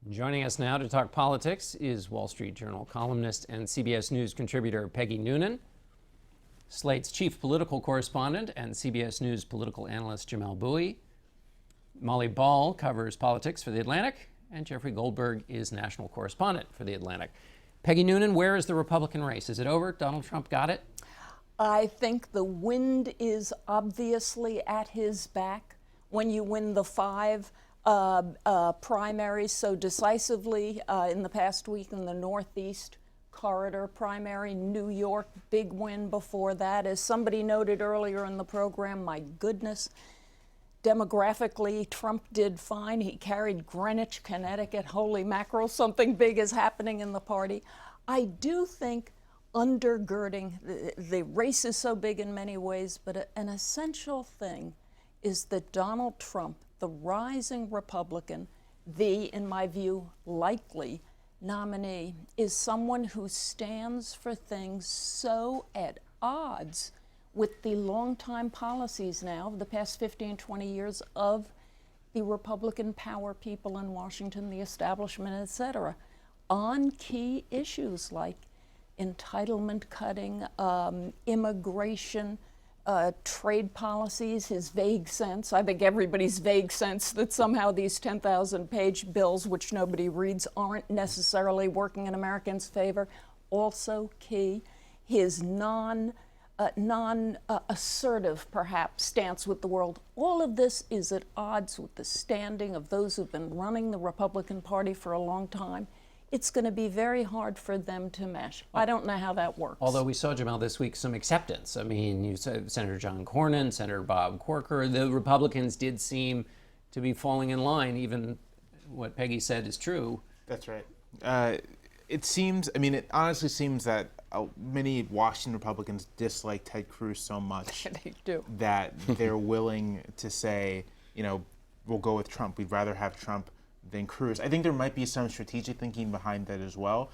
Joining us now to talk politics is Wall Street Journal columnist and CBS News contributor Peggy Noonan, Slate's chief political correspondent and CBS News political analyst Jamelle Bouie. Molly Ball covers politics for The Atlantic, and Jeffrey Goldberg is national correspondent for The Atlantic. Peggy Noonan, where is the Republican race? Is it over? Donald Trump got it? I think the wind is obviously at his back when you win the 5 primaries so decisively in the past week in the Northeast corridor primary. New York, big win before that. As somebody noted earlier in the program, my goodness, demographically, Trump did fine. He carried Greenwich, Connecticut. Holy mackerel, something big is happening in the party. I do think undergirding, the race is so big in many ways, but an essential thing is that Donald Trump, the rising Republican, in my view, likely nominee, is someone who stands for things so at odds with the longtime policies now of the past 15, 20 years of the Republican power people in Washington, the establishment, et cetera, on key issues like entitlement cutting, immigration, trade policies, his vague sense. I think everybody's vague sense that somehow these 10,000-page bills, which nobody reads, aren't necessarily working in Americans' favor. Also key, his non-assertive, perhaps, stance with the world. All of this is at odds with the standing of those who've been running the Republican Party for a long time. It's going to be very hard for them to mesh. I don't know how that works. Although we saw, Jamelle, this week some acceptance. I mean, you said Senator John Cornyn, Senator Bob Corker. The Republicans did seem to be falling in line. Even what Peggy said is true. That's right. It honestly seems that many Washington Republicans dislike Ted Cruz so much They do. that they're willing to say, we'll go with Trump. We'd rather have Trump than Cruz. I think there might be some strategic thinking behind that as well.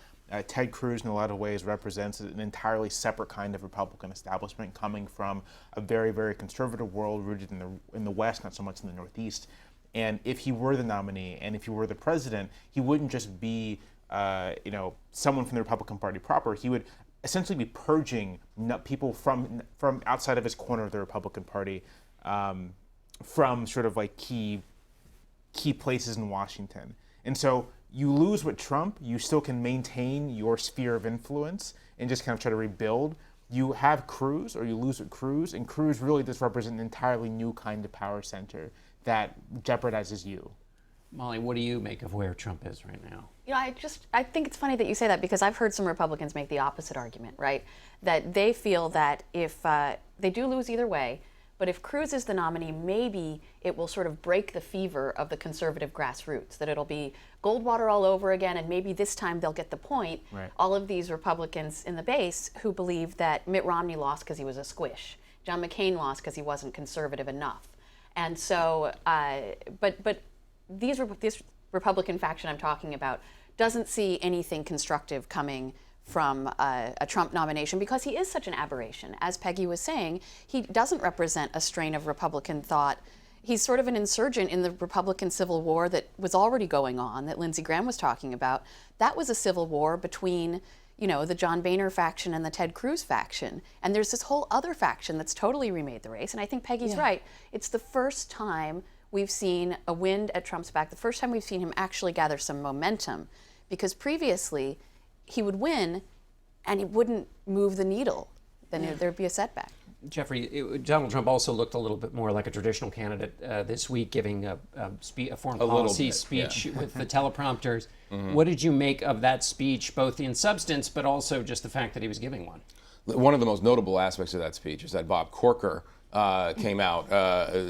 Ted Cruz, in a lot of ways, represents an entirely separate kind of Republican establishment coming from a very, very conservative world rooted in the West, not so much in the Northeast. And if he were the nominee and if he were the president, he wouldn't just be someone from the Republican Party proper. He would essentially be purging people from outside of his corner of the Republican Party from sort of like key places in Washington. And so you lose with Trump, you still can maintain your sphere of influence and just kind of try to rebuild. You have Cruz, or you lose with Cruz, and Cruz really does represent an entirely new kind of power center that jeopardizes you. Molly, what do you make of where Trump is right now? I think it's funny that you say that, because I've heard some Republicans make the opposite argument, right? That they feel that if they do lose either way, but if Cruz is the nominee, maybe it will sort of break the fever of the conservative grassroots, that it'll be Goldwater all over again, and maybe this time they'll get the point. Right. All of these Republicans in the base who believe that Mitt Romney lost because he was a squish, John McCain lost because he wasn't conservative enough. And so, but this Republican faction I'm talking about doesn't see anything constructive coming from a Trump nomination, because he is such an aberration. As Peggy was saying, he doesn't represent a strain of Republican thought. He's sort of an insurgent in the Republican Civil War that was already going on, that Lindsey Graham was talking about. That was a civil war between, the John Boehner faction and the Ted Cruz faction. And there's this whole other faction that's totally remade the race. And I think Peggy's right. It's the first time we've seen a wind at Trump's back, the first time we've seen him actually gather some momentum. Because previously, he would win, and he wouldn't move the needle. Then there'd be a setback. Jeffrey, Donald Trump also looked a little bit more like a traditional candidate this week, giving a foreign policy speech with the teleprompters. Mm-hmm. What did you make of that speech, both in substance, but also just the fact that he was giving one? One of the most notable aspects of that speech is that Bob Corker came out,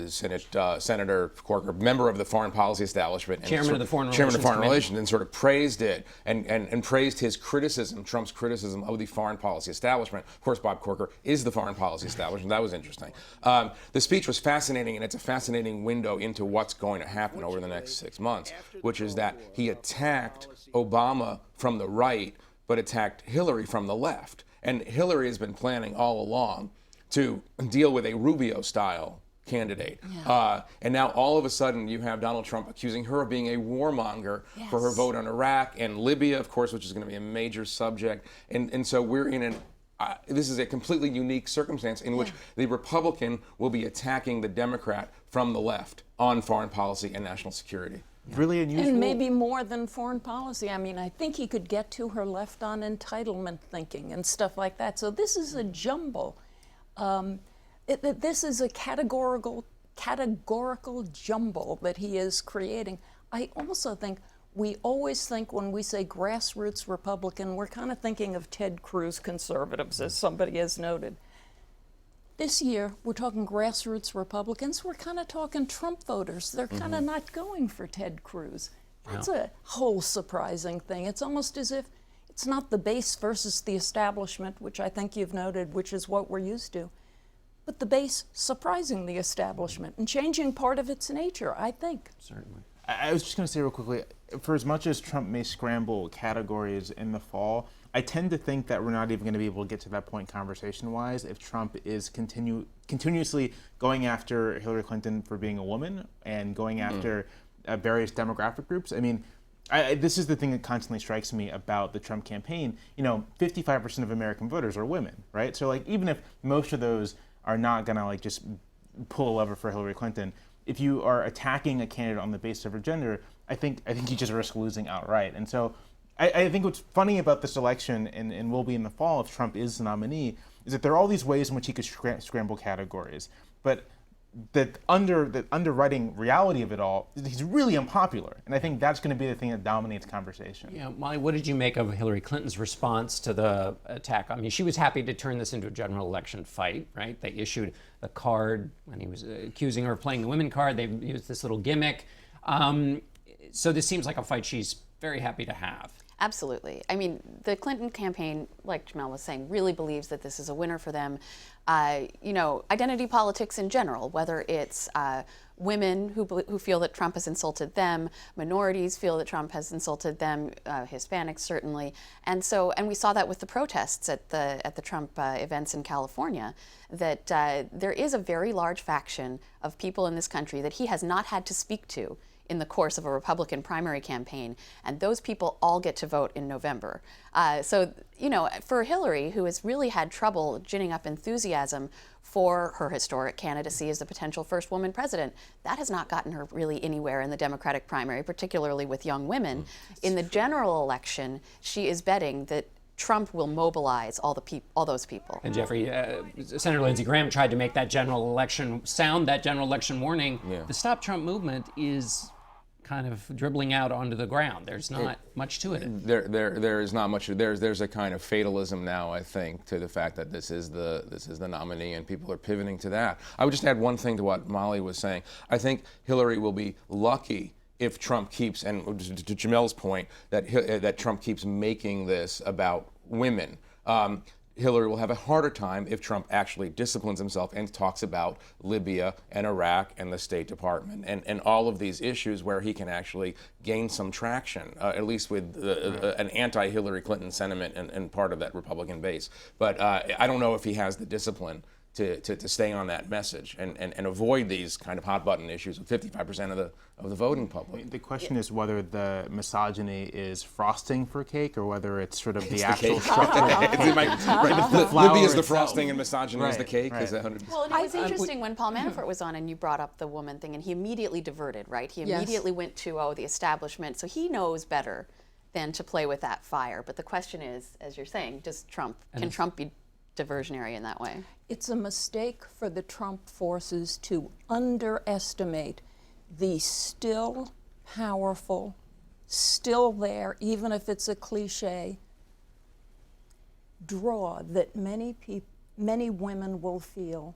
Senator Corker, member of the foreign policy establishment, and chairman of the Foreign Relations, and sort of praised it and praised his criticism, Trump's criticism of the foreign policy establishment. Of course, Bob Corker is the foreign policy establishment. That was interesting. The speech was fascinating, and it's a fascinating window into what's going to happen over the next 6 months, which is that he attacked Obama from the right, but attacked Hillary from the left. And Hillary has been planning all along to deal with a Rubio-style candidate. And now all of a sudden you have Donald Trump accusing her of being a warmonger for her vote on Iraq and Libya, of course, which is going to be a major subject. And so we're in this is a completely unique circumstance in which the Republican will be attacking the Democrat from the left on foreign policy and national security. Really unusual. And maybe more than foreign policy. I mean, I think he could get to her left on entitlement thinking and stuff like that. So this is a jumble. This is a categorical jumble that he is creating. I also think we always think when we say grassroots Republican, we're kind of thinking of Ted Cruz conservatives, as somebody has noted. This year, we're talking grassroots Republicans. We're kind of talking Trump voters. They're kind of not going for Ted Cruz. That's a whole surprising thing. It's almost as if it's not the base versus the establishment, which I think you've noted, which is what we're used to, but the base surprising the establishment and changing part of its nature, I think. Certainly. I was just going to say real quickly, for as much as Trump may scramble categories in the fall, I tend to think that we're not even going to be able to get to that point conversation-wise if Trump is continuously going after Hillary Clinton for being a woman and going after various demographic groups. I mean, this is the thing that constantly strikes me about the Trump campaign. 55% of American voters are women, right? So even if most of those are not going to just pull a lever for Hillary Clinton, if you are attacking a candidate on the basis of her gender, I think you just risk losing outright. And so I think what's funny about this election, and will be in the fall if Trump is the nominee, is that there are all these ways in which he could scramble categories. But the underwriting reality of it all, he's really unpopular. And I think that's going to be the thing that dominates conversation. Yeah, Molly, what did you make of Hillary Clinton's response to the attack? I mean, she was happy to turn this into a general election fight, right? They issued the card when he was accusing her of playing the women card. They used this little gimmick. So this seems like a fight she's very happy to have. Absolutely. I mean, the Clinton campaign, like Jamelle was saying, really believes that this is a winner for them. Identity politics in general, whether it's women who feel that Trump has insulted them, minorities feel that Trump has insulted them, Hispanics certainly, and we saw that with the protests at the Trump events in California. That there is a very large faction of people in this country that he has not had to speak to in the course of a Republican primary campaign, and those people all get to vote in November. For Hillary, who has really had trouble ginning up enthusiasm for her historic candidacy as the potential first woman president, that has not gotten her really anywhere in the Democratic primary, particularly with young women. In the general election, she is betting that Trump will mobilize all those people. And Jeffrey, Senator Lindsey Graham tried to make that general election warning. Yeah. The Stop Trump movement is kind of dribbling out onto the ground. There's not much to it. There is not much. There's a kind of fatalism now, I think, to the fact that this is the nominee, and people are pivoting to that. I would just add one thing to what Molly was saying. I think Hillary will be lucky if Trump keeps, and to Jamelle's point, that Trump keeps making this about women. Hillary will have a harder time if Trump actually disciplines himself and talks about Libya and Iraq and the State Department and all of these issues where he can actually gain some traction, at least with an anti-Hillary Clinton sentiment and part of that Republican base. But I don't know if he has the discipline to stay on that message and avoid these kind of hot button issues with 55% of the voting public. The question is whether the misogyny is frosting for cake or whether it's sort of the actual structure. Libya is the frosting and misogyny is the cake. Right. Is that 100%? Well, and it was interesting when Paul Manafort was on and you brought up the woman thing, and he immediately diverted, right? He immediately went to, the establishment. So he knows better than to play with that fire. But the question is, as you're saying, can Trump be diversionary in that way? It's a mistake for the Trump forces to underestimate the still powerful, still there, even if it's a cliche, draw that many women will feel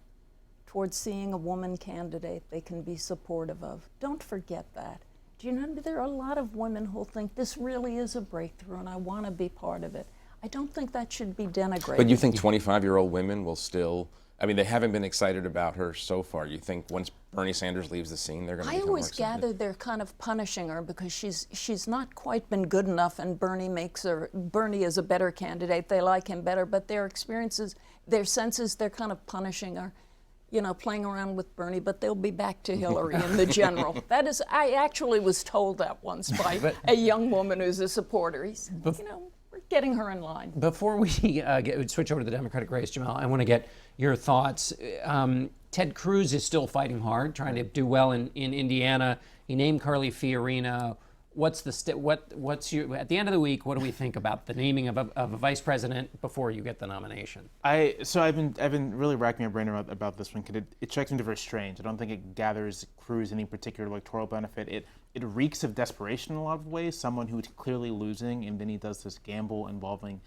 towards seeing a woman candidate they can be supportive of. Don't forget that. Do you know there are a lot of women who'll think this really is a breakthrough and I want to be part of it. I don't think that should be denigrated. But you think 25-year-old women will still, they haven't been excited about her so far. You think once Bernie Sanders leaves the scene, they're going to become more excited? I always gather they're kind of punishing her because she's not quite been good enough, and Bernie is a better candidate. They like him better, but their experiences, their senses, they're kind of punishing her. playing around with Bernie, but they'll be back to Hillary in the general. That is, I actually was told that once by a young woman who's a supporter. He said, we're getting her in line. Before we switch over to the Democratic race, Jamelle, I want to get your thoughts. Ted Cruz is still fighting hard, trying to do well in Indiana. He named Carly Fiorina. What's what's your, at the end of the week, what do we think about the naming of a vice president before you get the nomination? So I've been really racking my brain about this one because it strikes me as very strange. I don't think it gathers Cruz any particular electoral benefit. It reeks of desperation in a lot of ways. Someone who's clearly losing, and then he does this gamble involving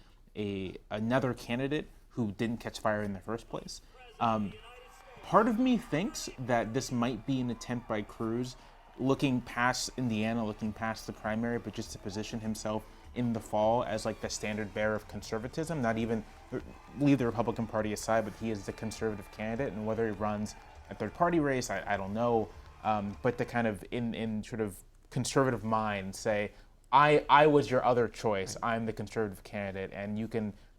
another candidate who didn't catch fire in the first place. Part of me thinks that this might be an attempt by Cruz, looking past Indiana, looking past the primary, but just to position himself in the fall as like the standard bearer of conservatism, not even leave the Republican Party aside, but he is the conservative candidate, and whether he runs a third party race, I don't know, but to kind of in sort of conservative mind say, I was your other choice, I'm the conservative candidate, and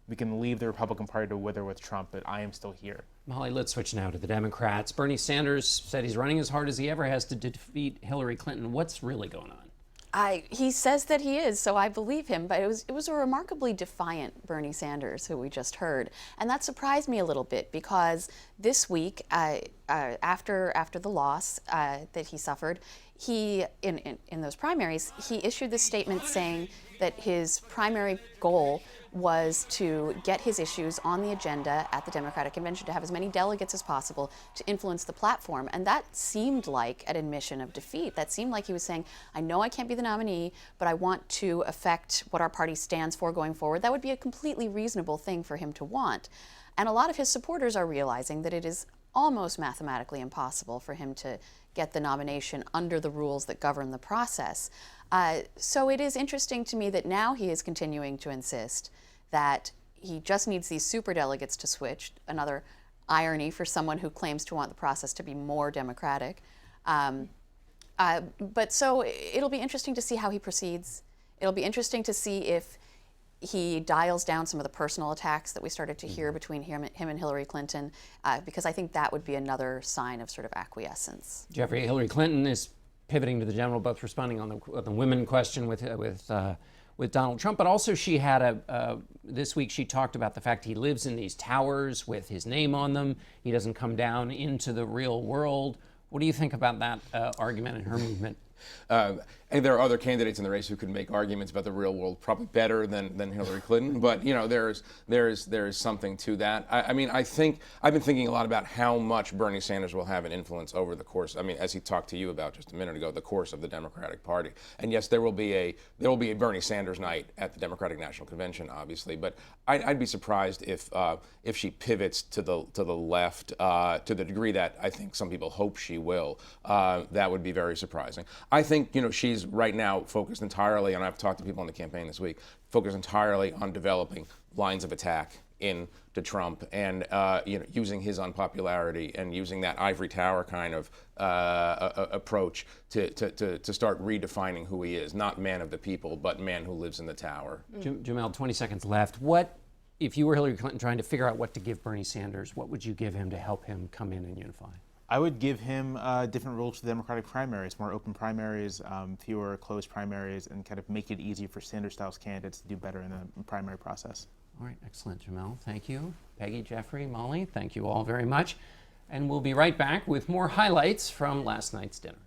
we can leave the Republican Party to wither with Trump, but I am still here. Molly, let's switch now to the Democrats. Bernie Sanders said he's running as hard as he ever has to defeat Hillary Clinton. What's really going on? He says that he is, so I believe him. But it was a remarkably defiant Bernie Sanders who we just heard, and that surprised me a little bit because this week, after the loss that he suffered, he in those primaries, he issued this statement saying that his primary goal was to get his issues on the agenda at the Democratic Convention, to have as many delegates as possible to influence the platform. And that seemed like an admission of defeat. That seemed like he was saying, I know I can't be the nominee, but I want to affect what our party stands for going forward. That would be a completely reasonable thing for him to want. And a lot of his supporters are realizing that it is almost mathematically impossible for him to get the nomination under the rules that govern the process. So it is interesting to me that now he is continuing to insist that he just needs these superdelegates to switch, another irony for someone who claims to want the process to be more democratic. But so it'll be interesting to see how he proceeds. It'll be interesting to see if he dials down some of the personal attacks that we started to hear between him and Hillary Clinton, because I think that would be another sign of sort of acquiescence. Jeffrey, Hillary Clinton is pivoting to the general, both responding on the women question with Donald Trump, but also she had this week she talked about the fact he lives in these towers with his name on them. He doesn't come down into the real world. What do you think about that argument and her movement? And there are other candidates in the race who could make arguments about the real world probably better than Hillary Clinton, but there's something to that. I mean, I think I've been thinking a lot about how much Bernie Sanders will have an influence over the course. I mean, as he talked to you about just a minute ago, the course of the Democratic Party. And yes, there will be a Bernie Sanders night at the Democratic National Convention, obviously. But I'd be surprised if she pivots to the left to the degree that I think some people hope she will. That would be very surprising. I think she's right now focused entirely, and I've talked to people in the campaign this week, focused entirely on developing lines of attack into Trump and using his unpopularity and using that ivory tower kind of approach to start redefining who he is, not man of the people, but man who lives in the tower. Jamelle, 20 seconds left. What, if you were Hillary Clinton trying to figure out what to give Bernie Sanders, what would you give him to help him come in and unify? I would give him different rules to the Democratic primaries, more open primaries, fewer closed primaries, and kind of make it easier for Sanders-style candidates to do better in the primary process. All right, excellent, Jamelle. Thank you. Peggy, Jeffrey, Molly, thank you all very much. And we'll be right back with more highlights from last night's dinner.